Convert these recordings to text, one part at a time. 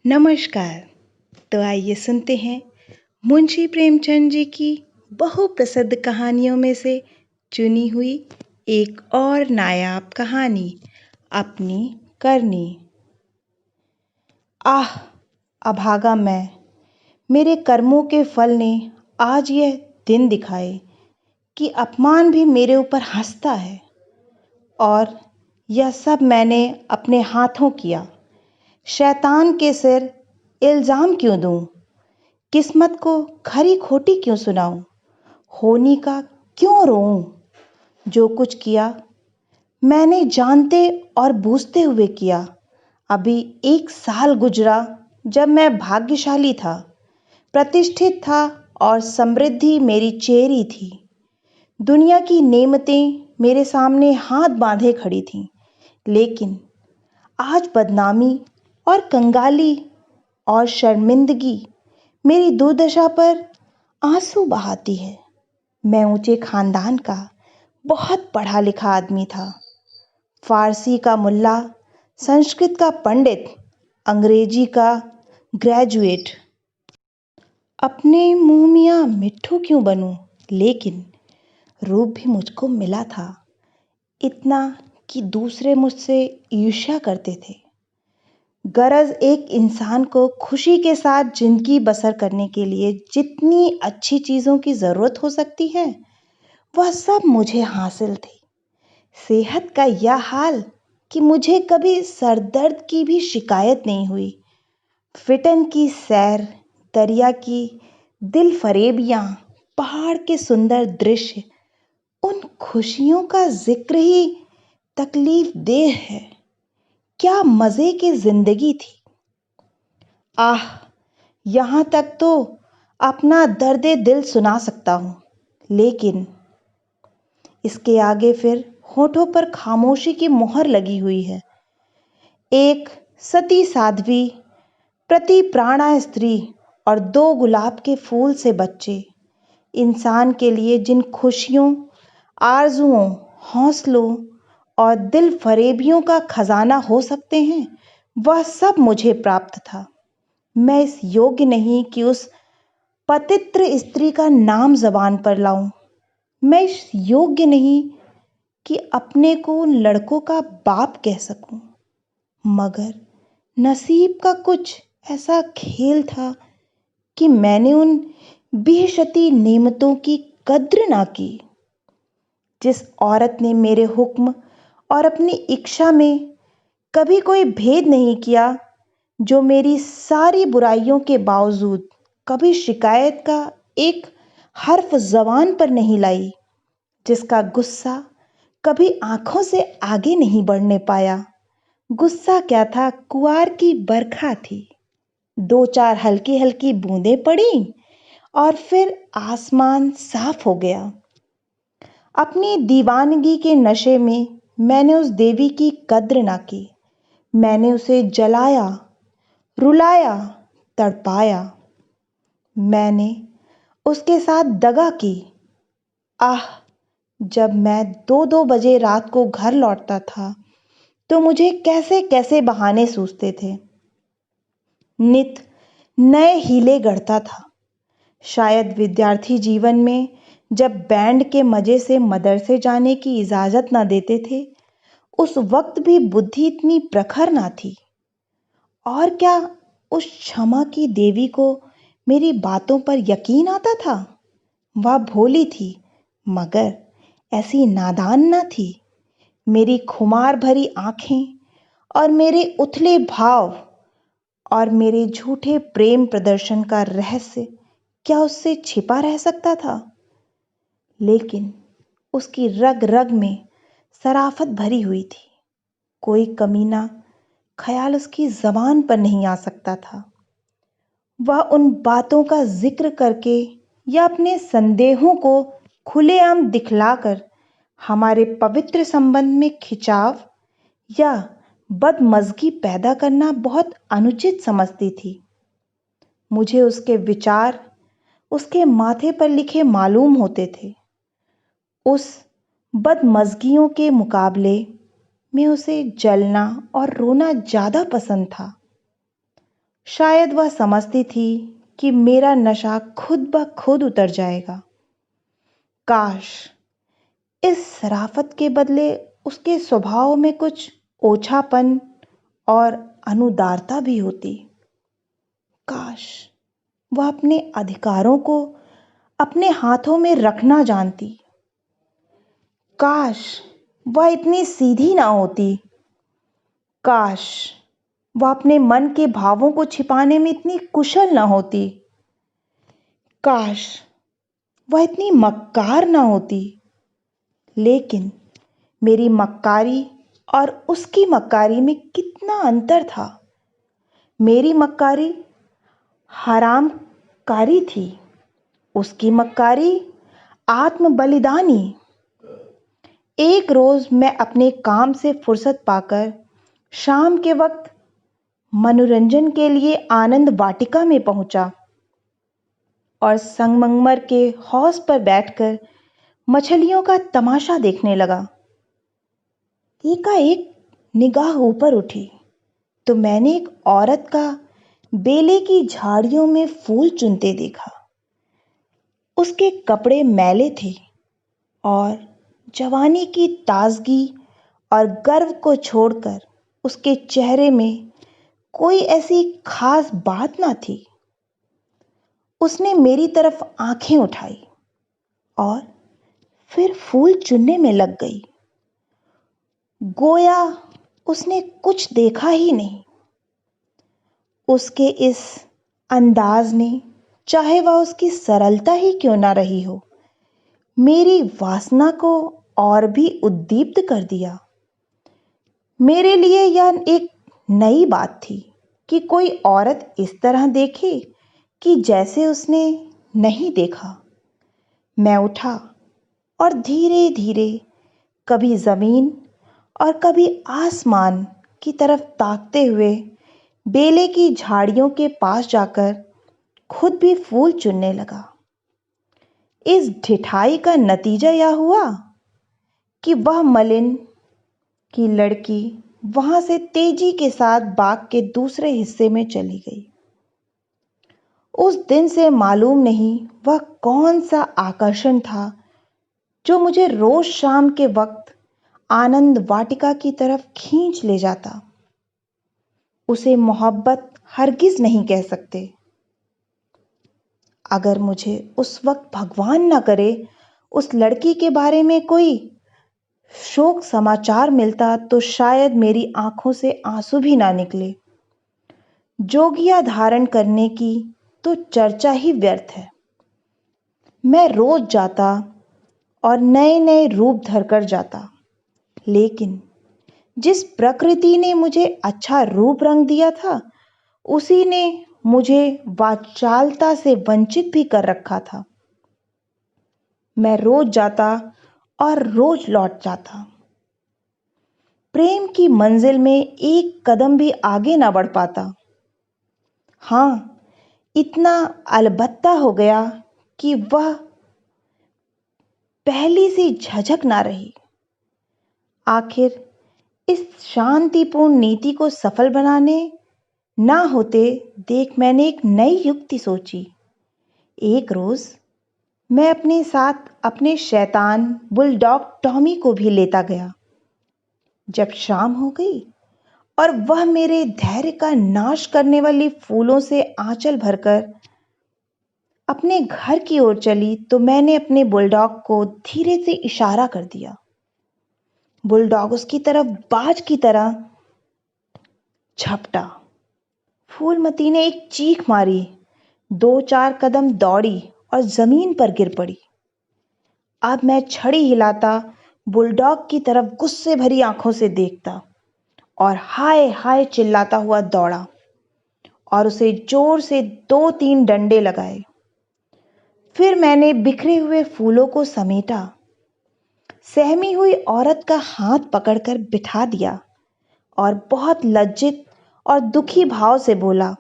नमस्कार। तो आइए सुनते हैं मुंशी प्रेमचंद जी की बहुप्रसिद्ध कहानियों में से चुनी हुई एक और नायाब कहानी, अपनी करनी। आह, अभागा मैं, मेरे कर्मों के फल ने आज यह दिन दिखाए कि अपमान भी मेरे ऊपर हंसता है। और यह सब मैंने अपने हाथों किया। शैतान के सिर इल्जाम क्यों दूं? किस्मत को खरी खोटी क्यों सुनाऊं? होनी का क्यों रोऊं? जो कुछ किया मैंने जानते और बूझते हुए किया। अभी 1 साल गुजरा जब मैं भाग्यशाली था, प्रतिष्ठित था और समृद्धि मेरी चेहरी थी। दुनिया की नेमतें मेरे सामने हाथ बांधे खड़ी थीं। लेकिन आज बदनामी और कंगाली और शर्मिंदगी मेरी दुर्दशा पर आंसू बहाती है। मैं ऊंचे खानदान का बहुत पढ़ा लिखा आदमी था। फारसी का मुल्ला, संस्कृत का पंडित, अंग्रेजी का ग्रेजुएट। अपने मुंह मियाँ मिट्ठू क्यों बनूं? लेकिन रूप भी मुझको मिला था, इतना कि दूसरे मुझसे ईर्ष्या करते थे। गरज एक इंसान को खुशी के साथ जिंदगी बसर करने के लिए जितनी अच्छी चीज़ों की ज़रूरत हो सकती है, वह सब मुझे हासिल थी। सेहत का यह हाल कि मुझे कभी सर दर्द की भी शिकायत नहीं हुई। फिटन की सैर, दरिया की दिल फरेबियाँ, पहाड़ के सुंदर दृश्य, उन खुशियों का जिक्र ही तकलीफ देह है। क्या मज़े की जिंदगी थी। आह, यहाँ तक तो अपना दर्द दिल सुना सकता हूँ, लेकिन इसके आगे फिर होठों पर खामोशी की मोहर लगी हुई है। एक सती साध्वी, प्रति प्राणा स्त्री और 2 गुलाब के फूल से बच्चे, इंसान के लिए जिन खुशियों, आरजुओं, हौसलों और दिल फरेबियों का खजाना हो सकते हैं, वह सब मुझे प्राप्त था। मैं इस योग्य नहीं कि उस पतित्र स्त्री का नाम जबान पर लाऊं। मैं इस योग्य नहीं कि अपने को उन लड़कों का बाप कह सकूं। मगर नसीब का कुछ ऐसा खेल था कि मैंने उन बेशती नेमतों की कद्र ना की। जिस औरत ने मेरे हुक्म और अपनी इच्छा में कभी कोई भेद नहीं किया, जो मेरी सारी बुराइयों के बावजूद कभी शिकायत का एक हर्फ ज़बान पर नहीं लाई, जिसका गुस्सा कभी आंखों से आगे नहीं बढ़ने पाया। गुस्सा क्या था, कुआर की बरखा थी। 2-4 हल्की हल्की बूंदें पड़ी और फिर आसमान साफ हो गया। अपनी दीवानगी के नशे में मैंने उस देवी की कद्र ना की। मैंने उसे जलाया, रुलाया, तड़पाया। मैंने उसके साथ दगा की। आह, जब मैं 2-2 बजे रात को घर लौटता था, तो मुझे कैसे कैसे बहाने सूझते थे। नित नए हीले गढ़ता था। शायद विद्यार्थी जीवन में जब बैंड के मजे से मदरसे जाने की इजाज़त ना देते थे, उस वक्त भी बुद्धि इतनी प्रखर ना थी। और क्या उस क्षमा की देवी को मेरी बातों पर यकीन आता था? वह भोली थी, मगर ऐसी नादान ना थी। मेरी खुमार भरी आंखें और मेरे उथले भाव और मेरे झूठे प्रेम प्रदर्शन का रहस्य क्या उससे छिपा रह सकता था? लेकिन उसकी रग रग में सराफत भरी हुई थी। कोई कमीना ख्याल उसकी जबान पर नहीं आ सकता था। वह उन बातों का जिक्र करके या अपने संदेहों को खुलेआम दिखलाकर हमारे पवित्र संबंध में खिंचाव या बदमज़गी पैदा करना बहुत अनुचित समझती थी। मुझे उसके विचार उसके माथे पर लिखे मालूम होते थे। उस बदमज़गियों के मुकाबले में उसे जलना और रोना ज़्यादा पसंद था। शायद वह समझती थी कि मेरा नशा खुद ब खुद उतर जाएगा। काश इस शराफत के बदले उसके स्वभाव में कुछ ओछापन और अनुदारता भी होती। काश वह अपने अधिकारों को अपने हाथों में रखना जानती। काश वह इतनी सीधी ना होती। काश वह अपने मन के भावों को छिपाने में इतनी कुशल ना होती। काश वह इतनी मक्कार ना होती। लेकिन मेरी मक्कारी और उसकी मक्कारी में कितना अंतर था। मेरी मक्कारी हरामकारी थी, उसकी मक्कारी आत्म बलिदानी। एक रोज मैं अपने काम से फुर्सत पाकर शाम के वक्त मनोरंजन के लिए आनंद वाटिका में पहुंचा और संगमरमर के हौज पर बैठकर मछलियों का तमाशा देखने लगा। एकाएक निगाह ऊपर उठी तो मैंने एक औरत का बेले की झाड़ियों में फूल चुनते देखा। उसके कपड़े मैले थे और जवानी की ताजगी और गर्व को छोड़कर उसके चेहरे में कोई ऐसी खास बात ना थी। उसने मेरी तरफ आंखें उठाई और फिर फूल चुनने में लग गई। गोया उसने कुछ देखा ही नहीं। उसके इस अंदाज ने, चाहे वह उसकी सरलता ही क्यों ना रही हो, मेरी वासना को और भी उद्दीप्त कर दिया। मेरे लिए यह एक नई बात थी कि कोई औरत इस तरह देखे कि जैसे उसने नहीं देखा। मैं उठा और धीरे धीरे कभी जमीन और कभी आसमान की तरफ ताकते हुए बेले की झाड़ियों के पास जाकर खुद भी फूल चुनने लगा। इस ढिठाई का नतीजा यह हुआ कि वह मलिन की लड़की वहां से तेजी के साथ बाग के दूसरे हिस्से में चली गई। उस दिन से मालूम नहीं वह कौन सा आकर्षण था जो मुझे रोज शाम के वक्त आनंद वाटिका की तरफ खींच ले जाता। उसे मोहब्बत हरगिज नहीं कह सकते। अगर मुझे उस वक्त भगवान न करे उस लड़की के बारे में कोई शोक समाचार मिलता तो शायद मेरी आंखों से आंसू भी ना निकले। जोगिया धारण करने की तो चर्चा ही व्यर्थ है। मैं रोज जाता और नए नए रूप धरकर जाता, लेकिन जिस प्रकृति ने मुझे अच्छा रूप रंग दिया था उसी ने मुझे वाचालता से वंचित भी कर रखा था। मैं रोज जाता और रोज लौट जाता। प्रेम की मंजिल में एक कदम भी आगे ना बढ़ पाता। हाँ, इतना अलबत्ता हो गया कि वह पहली सी झझक ना रही। आखिर इस शांतिपूर्ण नीति को सफल बनाने ना होते देख मैंने एक नई युक्ति सोची। एक रोज मैं अपने साथ अपने शैतान बुलडॉग टॉमी को भी लेता गया। जब शाम हो गई और वह मेरे धैर्य का नाश करने वाली फूलों से आंचल भरकर अपने घर की ओर चली तो मैंने अपने बुलडॉग को धीरे से इशारा कर दिया। बुलडॉग उसकी तरफ बाज की तरह झपटा। फूलमती ने एक चीख मारी, 2-4 कदम दौड़ी और जमीन पर गिर पड़ी। अब मैं छड़ी हिलाता बुलडॉग की तरफ गुस्से भरी आंखों से देखता और हाय हाय चिल्लाता हुआ दौड़ा और उसे जोर से 2-3 डंडे लगाए। फिर मैंने बिखरे हुए फूलों को समेटा, सहमी हुई औरत का हाथ पकड़कर बिठा दिया और बहुत लज्जित और दुखी भाव से बोला,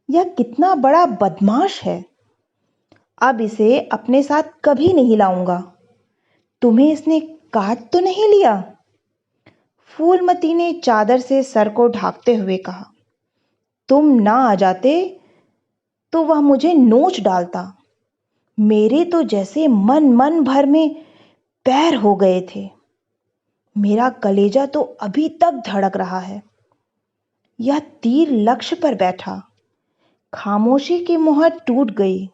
यह कितना बड़ा बदमाश है। अब इसे अपने साथ कभी नहीं लाऊंगा। तुम्हें इसने काट तो नहीं लिया? फूलमती ने चादर से सर को ढांकते हुए कहा। तुम ना आ जाते तो वह मुझे नोच डालता। मेरे तो जैसे मन मन भर में पैर हो गए थे। मेरा कलेजा तो अभी तक धड़क रहा है। यह तीर लक्ष्य पर बैठा। खामोशी की मोहर टूट गई।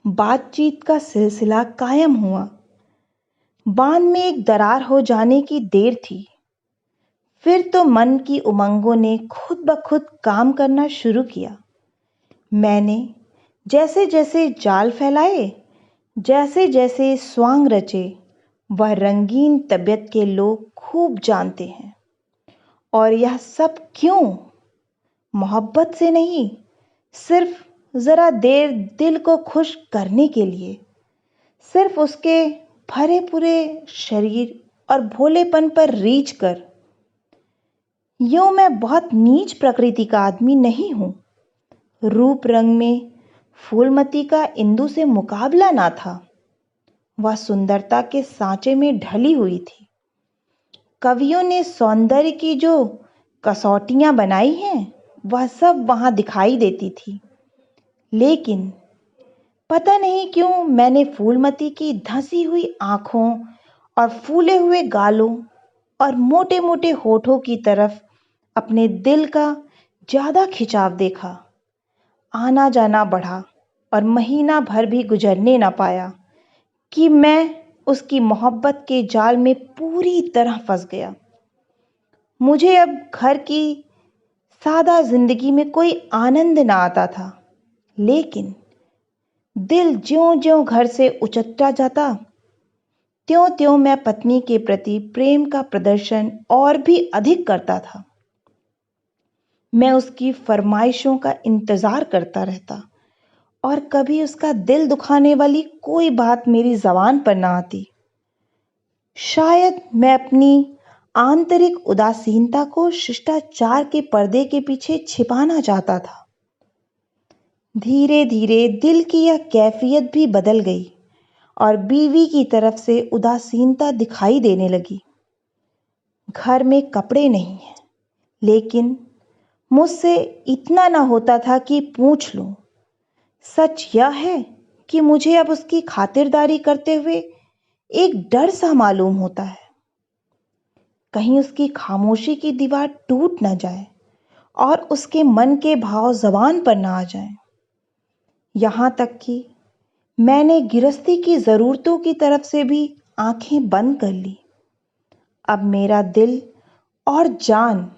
बातचीत का सिलसिला कायम हुआ। बांध में एक दरार हो जाने की देर थी। फिर तो मन की उमंगों ने खुद ब खुद काम करना शुरू किया। मैंने जैसे जैसे जाल फैलाए, जैसे जैसे स्वांग रचे, वह रंगीन तबीयत के लोग खूब जानते हैं। और यह सब क्यों? मोहब्बत से नहीं, सिर्फ जरा देर दिल को खुश करने के लिए, सिर्फ उसके भरे पूरे शरीर और भोलेपन पर रीझ कर। यूं मैं बहुत नीच प्रकृति का आदमी नहीं हूं। रूप रंग में फूलमती का इंदु से मुकाबला ना था। वह सुंदरता के सांचे में ढली हुई थी। कवियों ने सौंदर्य की जो कसौटियां बनाई हैं, वह सब वहां दिखाई देती थी। लेकिन पता नहीं क्यों मैंने फूलमती की धंसी हुई आंखों और फूले हुए गालों और मोटे मोटे होठों की तरफ अपने दिल का ज्यादा खिंचाव देखा। आना जाना बढ़ा और महीना भर भी गुजरने ना पाया कि मैं उसकी मोहब्बत के जाल में पूरी तरह फंस गया। मुझे अब घर की सादा जिंदगी में कोई आनंद ना आता था। लेकिन दिल ज्यों ज्यों घर से उचटता जाता, त्यों त्यों मैं पत्नी के प्रति प्रेम का प्रदर्शन और भी अधिक करता था। मैं उसकी फरमाइशों का इंतजार करता रहता और कभी उसका दिल दुखाने वाली कोई बात मेरी जबान पर ना आती। शायद मैं अपनी आंतरिक उदासीनता को शिष्टाचार के पर्दे के पीछे छिपाना चाहता था। धीरे धीरे दिल की यह कैफियत भी बदल गई और बीवी की तरफ से उदासीनता दिखाई देने लगी। घर में कपड़े नहीं हैं, लेकिन मुझसे इतना ना होता था कि पूछ लूं। सच यह है कि मुझे अब उसकी खातिरदारी करते हुए एक डर सा मालूम होता है। कहीं उसकी खामोशी की दीवार टूट ना जाए और उसके मन के भाव जबान पर ना आ जाएं। यहां तक कि मैंने गृहस्थी की जरूरतों की तरफ से भी आंखें बंद कर ली। अब मेरा दिल और जान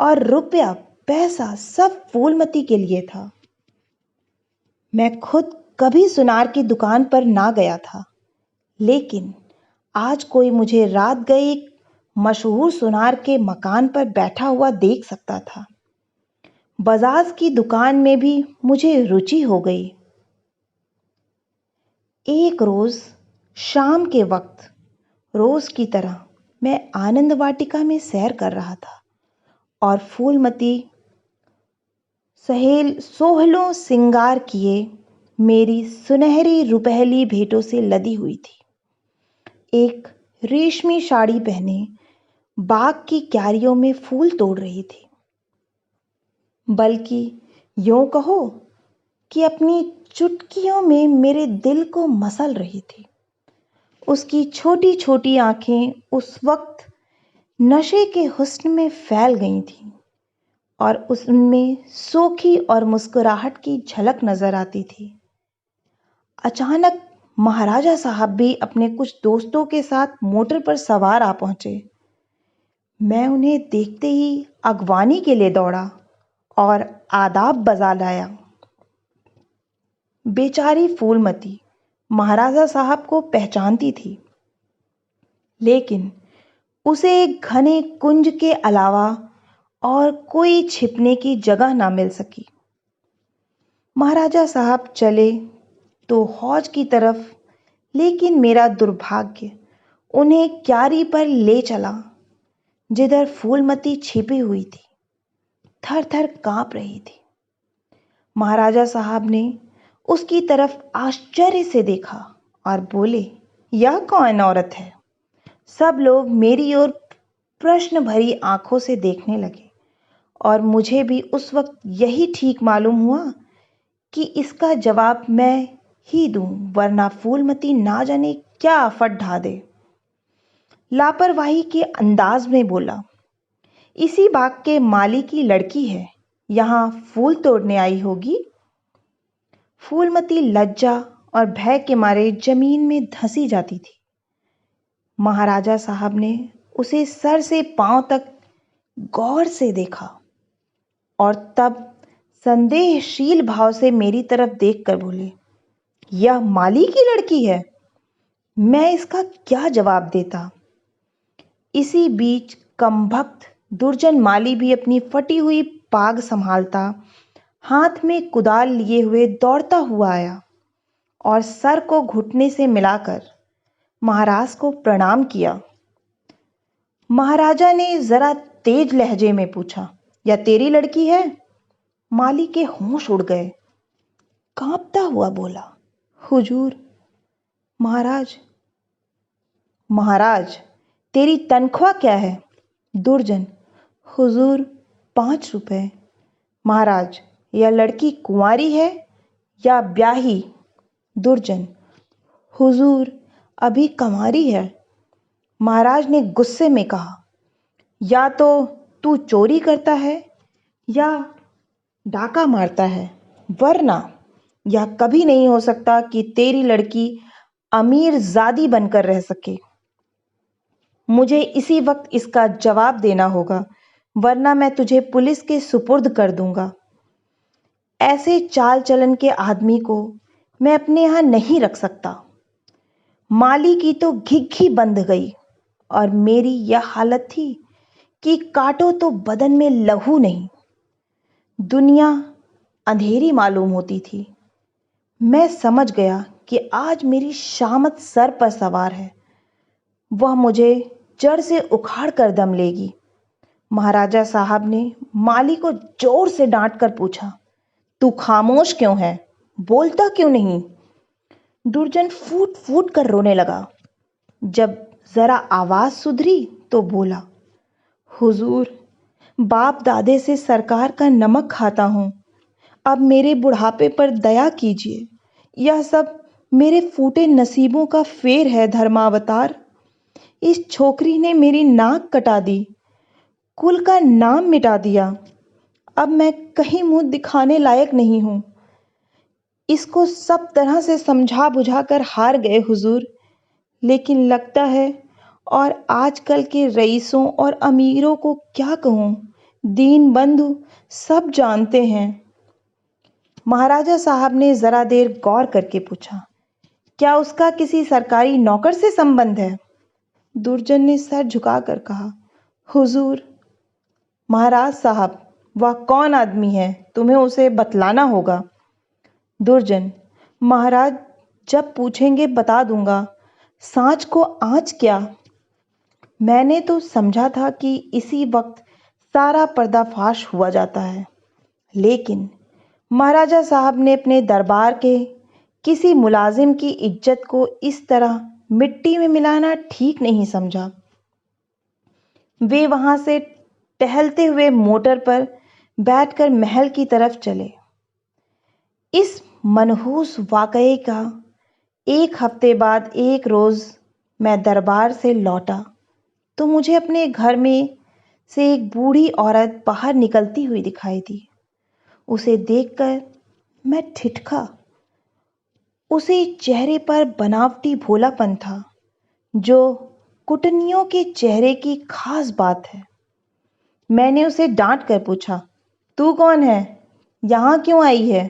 और रुपया पैसा सब फूलमती के लिए था। मैं खुद कभी सुनार की दुकान पर ना गया था, लेकिन आज कोई मुझे रात गए एक मशहूर सुनार के मकान पर बैठा हुआ देख सकता था। बजाज की दुकान में भी मुझे रुचि हो गई। एक रोज शाम के वक्त रोज की तरह मैं आनंद वाटिका में सैर कर रहा था और फूलमती सहेल सोहलों सिंगार किए मेरी सुनहरी रुपहली भेंटों से लदी हुई थी। एक रेशमी साड़ी पहने बाग की क्यारियों में फूल तोड़ रही थी। बल्कि यूं कहो कि अपनी चुटकियों में मेरे दिल को मसल रही थी। उसकी छोटी छोटी आंखें उस वक्त नशे के हुस्न में फैल गई थीं और उसमें सोखी और मुस्कुराहट की झलक नजर आती थी। अचानक महाराजा साहब भी अपने कुछ दोस्तों के साथ मोटर पर सवार आ पहुंचे। मैं उन्हें देखते ही अगवानी के लिए दौड़ा और आदाब बजा लाया। बेचारी फूलमती महाराजा साहब को पहचानती थी, लेकिन उसे एक घने कुंज के अलावा और कोई छिपने की जगह ना मिल सकी। महाराजा साहब चले तो हौज की तरफ, लेकिन मेरा दुर्भाग्य उन्हें क्यारी पर ले चला जिधर फूलमती छिपी हुई थी, थर थर कांप रही थी। महाराजा साहब ने उसकी तरफ आश्चर्य से देखा और बोले, यह कौन औरत है? सब लोग मेरी ओर प्रश्न भरी आंखों से देखने लगे और मुझे भी उस वक्त यही ठीक मालूम हुआ कि इसका जवाब मैं ही दूं, वरना फूलमती ना जाने क्या आफत ढा दे। लापरवाही के अंदाज में बोला, इसी बाग के माली की लड़की है, यहाँ फूल तोड़ने आई होगी। फूलमती लज्जा और भय के मारे जमीन में धंसी जाती थी। महाराजा साहब ने उसे सर से पांव तक गौर से देखा और तब संदेहशील भाव से मेरी तरफ देखकर बोले, यह माली की लड़की है। मैं इसका क्या जवाब देता। इसी बीच कमबख्त दुर्जन माली भी अपनी फटी हुई पाग संभालता हाथ में कुदाल लिए हुए दौड़ता हुआ आया और सर को घुटने से मिलाकर महाराज को प्रणाम किया। महाराजा ने जरा तेज लहजे में पूछा, यह तेरी लड़की है? माली के होश उड़ गए। कांपता हुआ बोला, हुजूर। महाराज। महाराज, तेरी तनख्वाह क्या है? दुर्जन, हुजूर 5 रुपए। महाराज, यह लड़की कुंवारी है या ब्याही? दुर्जन, हुजूर अभी कंवारी है। महाराज ने गुस्से में कहा, या तो तू चोरी करता है या डाका मारता है, वरना यह कभी नहीं हो सकता कि तेरी लड़की अमीर जादी बनकर रह सके। मुझे इसी वक्त इसका जवाब देना होगा, वरना मैं तुझे पुलिस के सुपुर्द कर दूंगा। ऐसे चाल चलन के आदमी को मैं अपने यहां नहीं रख सकता। माली की तो घिघी बंध गई और मेरी यह हालत थी कि काटो तो बदन में लहू नहीं। दुनिया अंधेरी मालूम होती थी। मैं समझ गया कि आज मेरी शामत सर पर सवार है, वह मुझे जड़ से उखाड़ कर दम लेगी। महाराजा साहब ने माली को जोर से डांट कर पूछा, तू खामोश क्यों है? बोलता क्यों नहीं? दुर्जन फूट फूट कर रोने लगा। जब जरा आवाज सुधरी तो बोला, हुजूर, बाप दादे से सरकार का नमक खाता हूं। अब मेरे बुढ़ापे पर दया कीजिए। यह सब मेरे फूटे नसीबों का फेर है धर्मावतार। इस छोकरी ने मेरी नाक कटा दी, कुल का नाम मिटा दिया। अब मैं कहीं मुंह दिखाने लायक नहीं हूं। इसको सब तरह से समझा बुझा कर हार गए हुजूर, लेकिन लगता है और आजकल के रईसों और अमीरों को क्या कहूं, दीन बंधु सब जानते हैं। महाराजा साहब ने जरा देर गौर करके पूछा, क्या उसका किसी सरकारी नौकर से संबंध है? दुर्जन ने सर झुकाकर कहा, हुजूर। महाराज साहब, वह कौन आदमी है? तुम्हें उसे बतलाना होगा। दुर्जन, महाराज जब पूछेंगे बता दूंगा। सांच को आंच क्या? मैंने तो समझा था कि इसी वक्त सारा पर्दाफाश हुआ जाता है, लेकिन महाराजा साहब ने अपने दरबार के किसी मुलाजिम की इज्जत को इस तरह मिट्टी में मिलाना ठीक नहीं समझा। वे वहां से टहलते हुए मोटर पर बैठकर महल की तरफ चले। इस मनहूस वाकये का 1 हफ्ते बाद एक रोज मैं दरबार से लौटा तो मुझे अपने घर में से एक बूढ़ी औरत बाहर निकलती हुई दिखाई दी। उसे देखकर मैं ठिठका। उसे चेहरे पर बनावटी भोलापन था, जो कुटनियों के चेहरे की खास बात है। मैंने उसे डांट कर पूछा, तू कौन है? यहां क्यों आई है?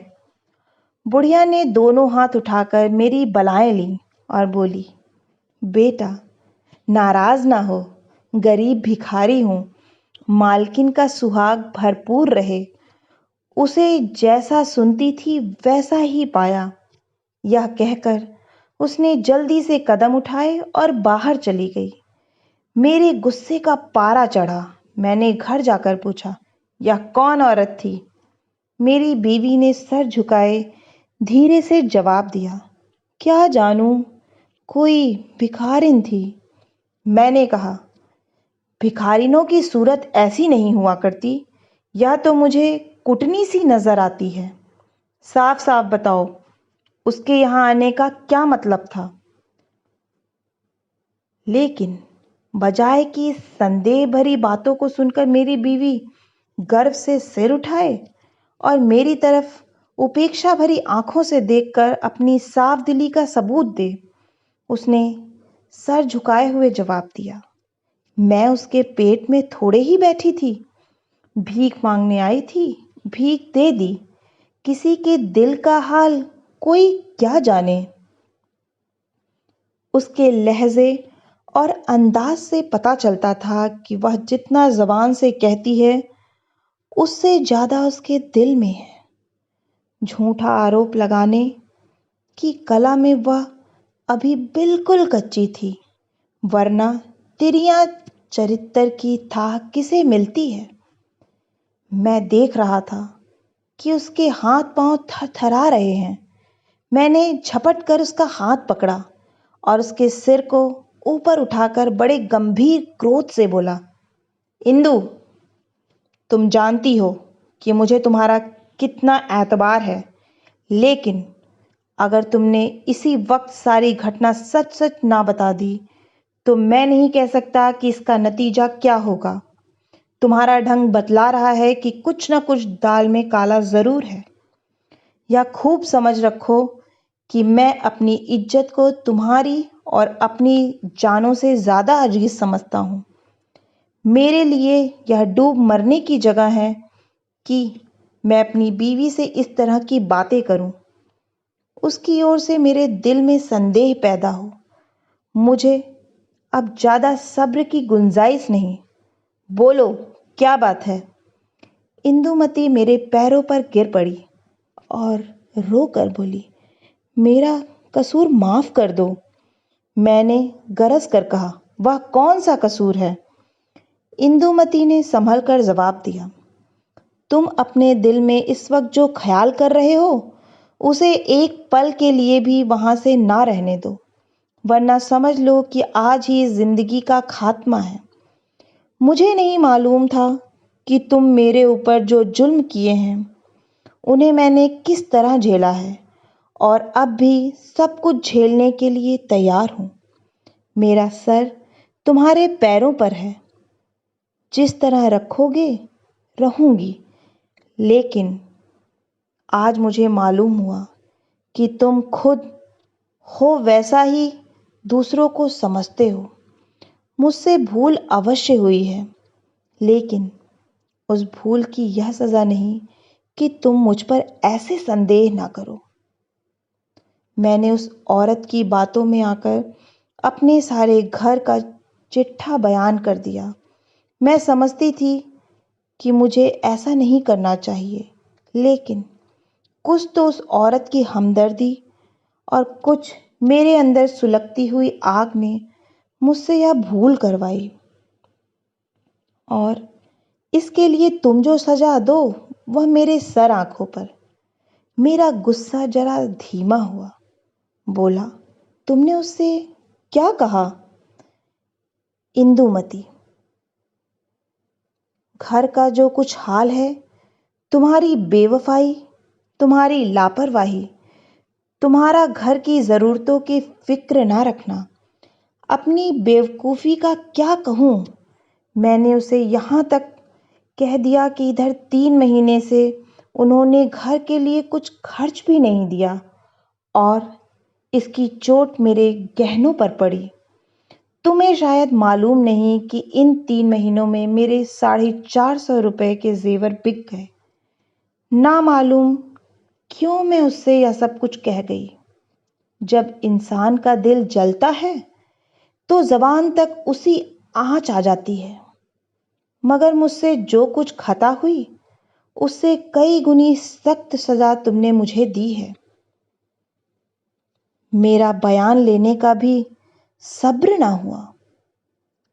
बुढ़िया ने दोनों हाथ उठाकर मेरी बलाएं ली और बोली, बेटा नाराज ना हो, गरीब भिखारी हूं, मालकिन का सुहाग भरपूर रहे। उसे जैसा सुनती थी वैसा ही पाया। यह कहकर उसने जल्दी से कदम उठाए और बाहर चली गई। मेरे गुस्से का पारा चढ़ा। मैंने घर जाकर पूछा, यह कौन औरत थी? मेरी बीवी ने सर झुकाए धीरे से जवाब दिया, क्या जानूं, कोई भिखारिन थी। मैंने कहा, भिखारिनों की सूरत ऐसी नहीं हुआ करती। या तो मुझे कुटनी सी नजर आती है। साफ साफ बताओ, उसके यहाँ आने का क्या मतलब था? लेकिन बजाय कि संदेह भरी बातों को सुनकर मेरी बीवी गर्व से सिर उठाए और मेरी तरफ उपेक्षा भरी आंखों से देखकर अपनी साफ दिली का सबूत दे, उसने सर झुकाए हुए जवाब दिया, मैं उसके पेट में थोड़े ही बैठी थी, भीख मांगने आई थी, भीख दे दी। किसी के दिल का हाल कोई क्या जाने। उसके लहजे और अंदाज से पता चलता था कि वह जितना जबान से कहती है, उससे ज्यादा उसके दिल में है। झूठा आरोप लगाने की कला में वह अभी बिल्कुल कच्ची थी, वरना तिरियां चरित्र की थाह किसे मिलती है। मैं देख रहा था कि उसके हाथ पांव थरथरा रहे हैं। मैंने झपट कर उसका हाथ पकड़ा और उसके सिर को ऊपर उठाकर बड़े गंभीर क्रोध से बोला, इंदु, तुम जानती हो कि मुझे तुम्हारा कितना एतबार है, लेकिन अगर तुमने इसी वक्त सारी घटना सच सच ना बता दी तो मैं नहीं कह सकता कि इसका नतीजा क्या होगा। तुम्हारा ढंग बतला रहा है कि कुछ ना कुछ दाल में काला जरूर है। या खूब समझ रखो कि मैं अपनी इज्जत को तुम्हारी और अपनी जानों से ज्यादा अजीज समझता हूँ। मेरे लिए यह डूब मरने की जगह है कि मैं अपनी बीवी से इस तरह की बातें करूं, उसकी ओर से मेरे दिल में संदेह पैदा हो। मुझे अब ज्यादा सब्र की गुंजाइश नहीं। बोलो, क्या बात है? इंदुमती मेरे पैरों पर गिर पड़ी और रो कर बोली, मेरा कसूर माफ कर दो। मैंने गरज कर कहा, वह कौन सा कसूर है? इंदुमती ने संभल कर जवाब दिया, तुम अपने दिल में इस वक्त जो ख्याल कर रहे हो उसे एक पल के लिए भी वहां से ना रहने दो, वरना समझ लो कि आज ही इस जिंदगी का खात्मा है। मुझे नहीं मालूम था कि तुम मेरे ऊपर जो जुल्म किए हैं उन्हें मैंने किस तरह झेला है, और अब भी सब कुछ झेलने के लिए तैयार हूं। मेरा सर तुम्हारे पैरों पर है, जिस तरह रखोगे रहूंगी। लेकिन आज मुझे मालूम हुआ कि तुम खुद हो वैसा ही दूसरों को समझते हो। मुझसे भूल अवश्य हुई है, लेकिन उस भूल की यह सजा नहीं कि तुम मुझ पर ऐसे संदेह ना करो। मैंने उस औरत की बातों में आकर अपने सारे घर का चिट्ठा बयान कर दिया। मैं समझती थी कि मुझे ऐसा नहीं करना चाहिए, लेकिन कुछ तो उस औरत की हमदर्दी और कुछ मेरे अंदर सुलगती हुई आग ने मुझसे यह भूल करवाई। और इसके लिए तुम जो सजा दो वह मेरे सर आंखों पर। मेरा गुस्सा जरा धीमा हुआ। बोला, तुमने उससे क्या कहा? इंदुमती, घर का जो कुछ हाल है, तुम्हारी बेवफाई, तुम्हारी लापरवाही, तुम्हारा घर की जरूरतों की फिक्र ना रखना, अपनी बेवकूफी का क्या कहूं। मैंने उसे यहाँ तक कह दिया कि इधर 3 महीने से उन्होंने घर के लिए कुछ खर्च भी नहीं दिया, और इसकी चोट मेरे गहनों पर पड़ी। तुम्हें शायद मालूम नहीं कि इन 3 महीनों में मेरे 450 रुपए के जेवर बिक गए। ना मालूम क्यों मैं उससे यह सब कुछ कह गई। जब इंसान का दिल जलता है तो जबान तक उसी आंच आ जाती है। मगर मुझसे जो कुछ खता हुई उससे कई गुनी सख्त सजा तुमने मुझे दी है। मेरा बयान लेने का भी सब्र ना हुआ।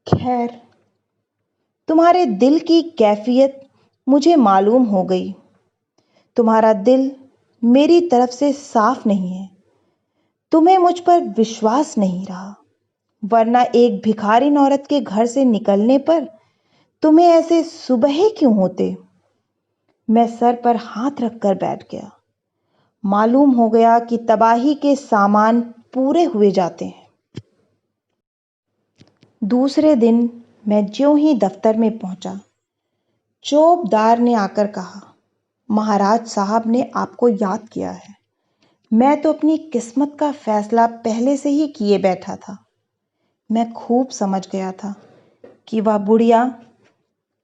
खैर, तुम्हारे दिल की कैफियत मुझे मालूम हो गई। तुम्हारा दिल मेरी तरफ से साफ नहीं है। तुम्हें मुझ पर विश्वास नहीं रहा, वरना एक भिखारिन औरत के घर से निकलने पर तुम्हें ऐसे सुबह क्यों होते? मैं सर पर हाथ रखकर बैठ गया। मालूम हो गया कि तबाही के सामान पूरे हुए जाते हैं। दूसरे दिन मैं ज्यों ही दफ्तर में पहुंचा, चौबदार ने आकर कहा, महाराज साहब ने आपको याद किया है। मैं तो अपनी किस्मत का फैसला पहले से ही किए बैठा था। मैं खूब समझ गया था कि वह बुढ़िया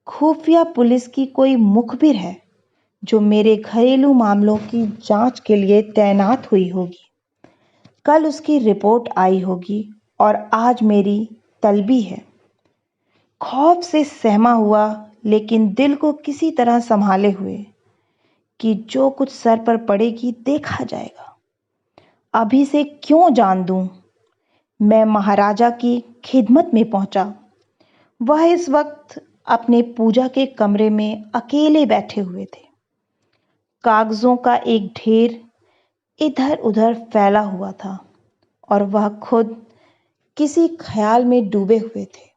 खुफिया पुलिस की कोई मुखबिर है जो मेरे घरेलू मामलों की जांच के लिए तैनात हुई होगी। कल उसकी रिपोर्ट आई होगी और आज मेरी तलबी है। खौफ से सहमा हुआ, लेकिन दिल को किसी तरह संभाले हुए कि जो कुछ सर पर पड़ेगी देखा जाएगा। अभी से क्यों जान दूं। मैं महाराजा की खिदमत में पहुंचा। वह इस वक्त अपने पूजा के कमरे में अकेले बैठे हुए थे। कागजों का एक ढेर इधर उधर फैला हुआ था और वह खुद किसी ख्याल में डूबे हुए थे।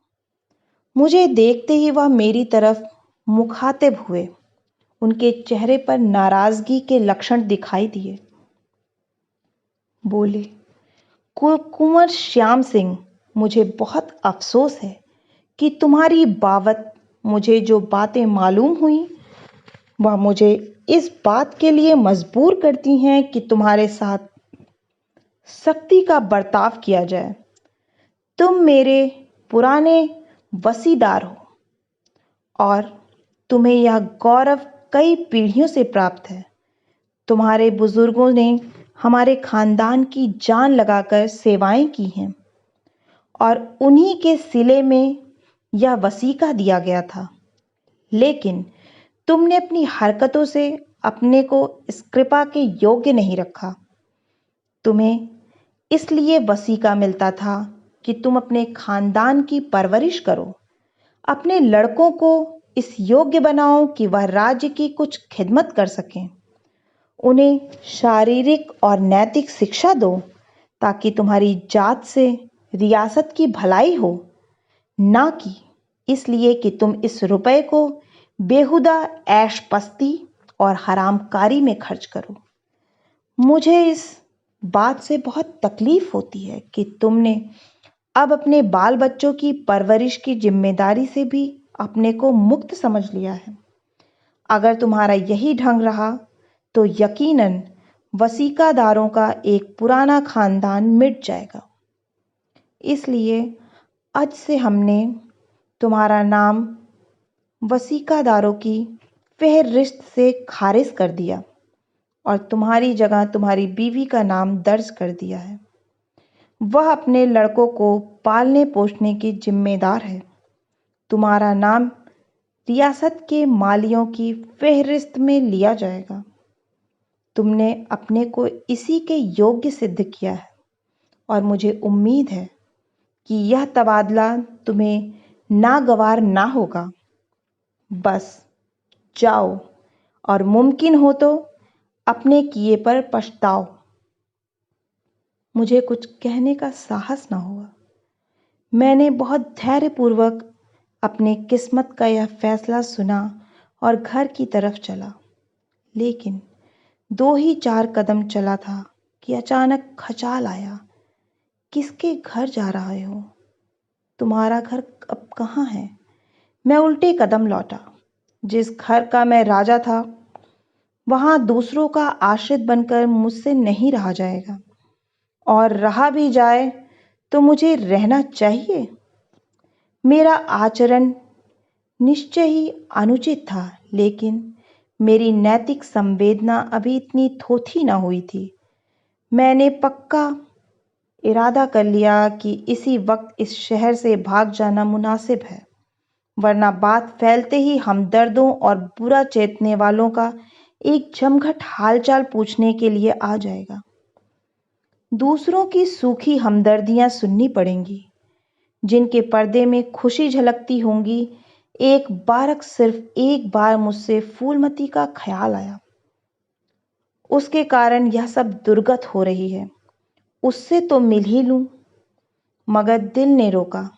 मुझे देखते ही वह मेरी तरफ मुखातिब हुए। उनके चेहरे पर नाराजगी के लक्षण दिखाई दिए। बोले, कुंवर श्याम सिंह, मुझे बहुत अफसोस है कि तुम्हारी बाबत मुझे जो बातें मालूम हुई वह मुझे इस बात के लिए मजबूर करती हैं कि तुम्हारे साथ सख्ती का बर्ताव किया जाए। तुम मेरे पुराने वसीदार हो और तुम्हें यह गौरव कई पीढ़ियों से प्राप्त है। तुम्हारे बुजुर्गों ने हमारे खानदान की जान लगाकर सेवाएं की हैं और उन्हीं के सिले में यह वसीका दिया गया था। लेकिन तुमने अपनी हरकतों से अपने को इस कृपा के योग्य नहीं रखा। तुम्हें इसलिए वसीका मिलता था कि तुम अपने खानदान की परवरिश करो, अपने लड़कों को इस योग्य बनाओ कि वह राज्य की कुछ खिदमत कर सकें। उन्हें शारीरिक और नैतिक शिक्षा दो ताकि तुम्हारी जात से रियासत की भलाई हो, ना कि इसलिए कि तुम इस रुपए को बेहुदा ऐश पस्ती और हरामकारी में खर्च करो। मुझे इस बात से बहुत तकलीफ होती है कि तुमने अब अपने बाल बच्चों की परवरिश की जिम्मेदारी से भी अपने को मुक्त समझ लिया है। अगर तुम्हारा यही ढंग रहा तो यकीनन वसीकादारों का एक पुराना खानदान मिट जाएगा। इसलिए आज से हमने तुम्हारा नाम वसीकादारों की फेहरिस्त से खारिज कर दिया और तुम्हारी जगह तुम्हारी बीवी का नाम दर्ज कर दिया है। वह अपने लड़कों को पालने पोषने की जिम्मेदार है। तुम्हारा नाम रियासत के मालियों की फेहरिस्त में लिया जाएगा। तुमने अपने को इसी के योग्य सिद्ध किया है और मुझे उम्मीद है कि यह तबादला तुम्हें नागवार ना होगा। बस जाओ और मुमकिन हो तो अपने किए पर पछताओ। मुझे कुछ कहने का साहस ना हुआ। मैंने बहुत धैर्यपूर्वक अपने किस्मत का यह फैसला सुना और घर की तरफ चला। लेकिन 2 ही 4 कदम चला था कि अचानक खचाल आया। किसके घर जा रहे हो? तुम्हारा घर अब कहाँ है? मैं उल्टे कदम लौटा। जिस घर का मैं राजा था, वहां दूसरों का आश्रित बनकर मुझसे नहीं रहा जाएगा, और रहा भी जाए तो मुझे रहना चाहिए। मेरा आचरण निश्चय ही अनुचित था, लेकिन मेरी नैतिक संवेदना अभी इतनी थोथी न हुई थी। मैंने पक्का इरादा कर लिया कि इसी वक्त इस शहर से भाग जाना मुनासिब है, वरना बात फैलते ही हमदर्दों और बुरा चेतने वालों का एक जमघट हालचाल पूछने के लिए आ जाएगा। दूसरों की सूखी हमदर्दियां सुननी पड़ेंगी, जिनके पर्दे में खुशी झलकती होंगी। सिर्फ एक बार मुझसे फूलमती का ख्याल आया। उसके कारण यह सब दुर्गत हो रही है। उससे तो मिल ही लूं, मगर दिल ने रोका।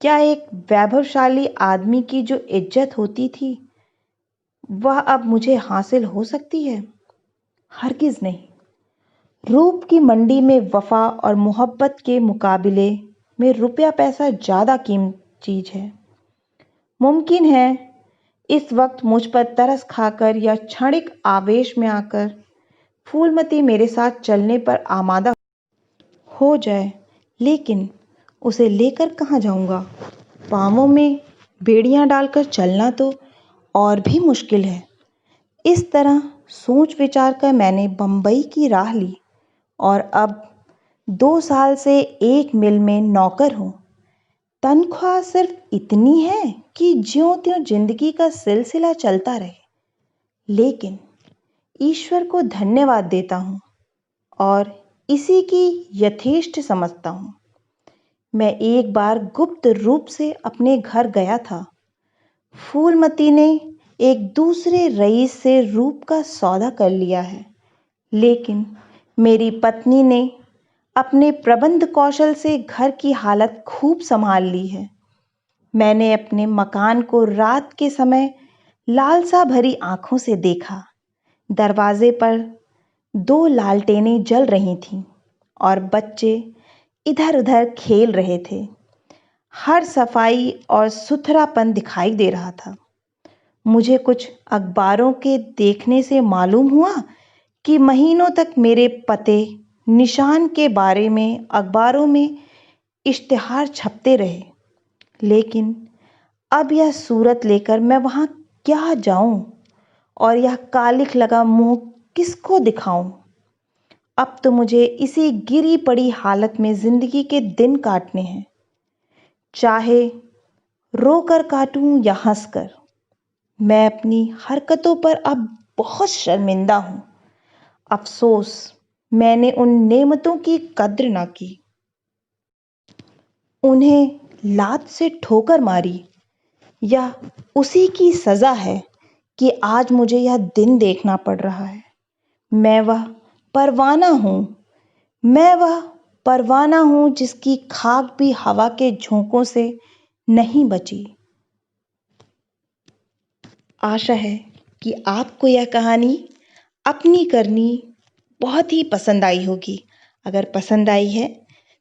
क्या एक वैभवशाली आदमी की जो इज्जत होती थी, वह अब मुझे हासिल हो सकती है? हरगिज़ नहीं। रूप की मंडी में वफा और मोहब्बत के मुकाबले में रुपया पैसा ज़्यादा कीमती चीज़ है। मुमकिन है इस वक्त मुझ पर तरस खाकर या क्षणिक आवेश में आकर फूलमती मेरे साथ चलने पर आमादा हो जाए, लेकिन उसे लेकर कहाँ जाऊंगा? पाँवों में बेड़ियां डालकर चलना तो और भी मुश्किल है। इस तरह सोच विचार कर मैंने बंबई की राह ली और अब 2 साल से एक मिल में नौकर हूँ। तनख्वाह सिर्फ इतनी है कि ज्यों त्यों जिंदगी का सिलसिला चलता रहे, लेकिन ईश्वर को धन्यवाद देता हूँ और इसी की यथेष्ट समझता हूँ। मैं एक बार गुप्त रूप से अपने घर गया था। फूलमती ने एक दूसरे रईस से रूप का सौदा कर लिया है, लेकिन मेरी पत्नी ने अपने प्रबंध कौशल से घर की हालत खूब संभाल ली है। मैंने अपने मकान को रात के समय लालसा भरी आंखों से देखा। दरवाजे पर 2 लालटेनें जल रही थीं और बच्चे इधर-उधर खेल रहे थे। हर सफाई और सुथरापन दिखाई दे रहा था। मुझे कुछ अखबारों के देखने से मालूम हुआ कि महीनों तक मेरे पते निशान के बारे में अखबारों में इश्तिहार छपते रहे, लेकिन अब यह सूरत लेकर मैं वहां क्या जाऊं और यह कालिख लगा मुंह किसको दिखाऊं? अब तो मुझे इसी गिरी पड़ी हालत में जिंदगी के दिन काटने हैं, चाहे रोकर काटूं या हंसकर। मैं अपनी हरकतों पर अब बहुत शर्मिंदा हूं। अफसोस मैंने उन नेमतों की कद्र ना की, उन्हें लात से ठोकर मारी। यह उसी की सजा है कि आज मुझे यह दिन देखना पड़ रहा है। मैं वह परवाना हूं, मैं वह परवाना हूं जिसकी खाक भी हवा के झोंकों से नहीं बची। आशा है कि आपको यह कहानी अपनी करनी बहुत ही पसंद आई होगी। अगर पसंद आई है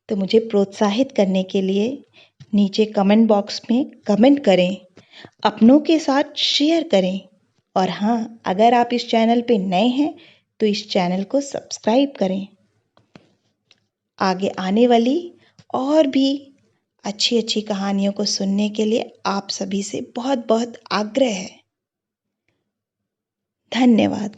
तो मुझे प्रोत्साहित करने के लिए नीचे कमेंट बॉक्स में कमेंट करें, अपनों के साथ शेयर करें और हाँ, अगर आप इस चैनल पे नए हैं तो इस चैनल को सब्सक्राइब करें। आगे आने वाली और भी अच्छी अच्छी कहानियों को सुनने के लिए आप सभी से बहुत बहुत आग्रह है। धन्यवाद।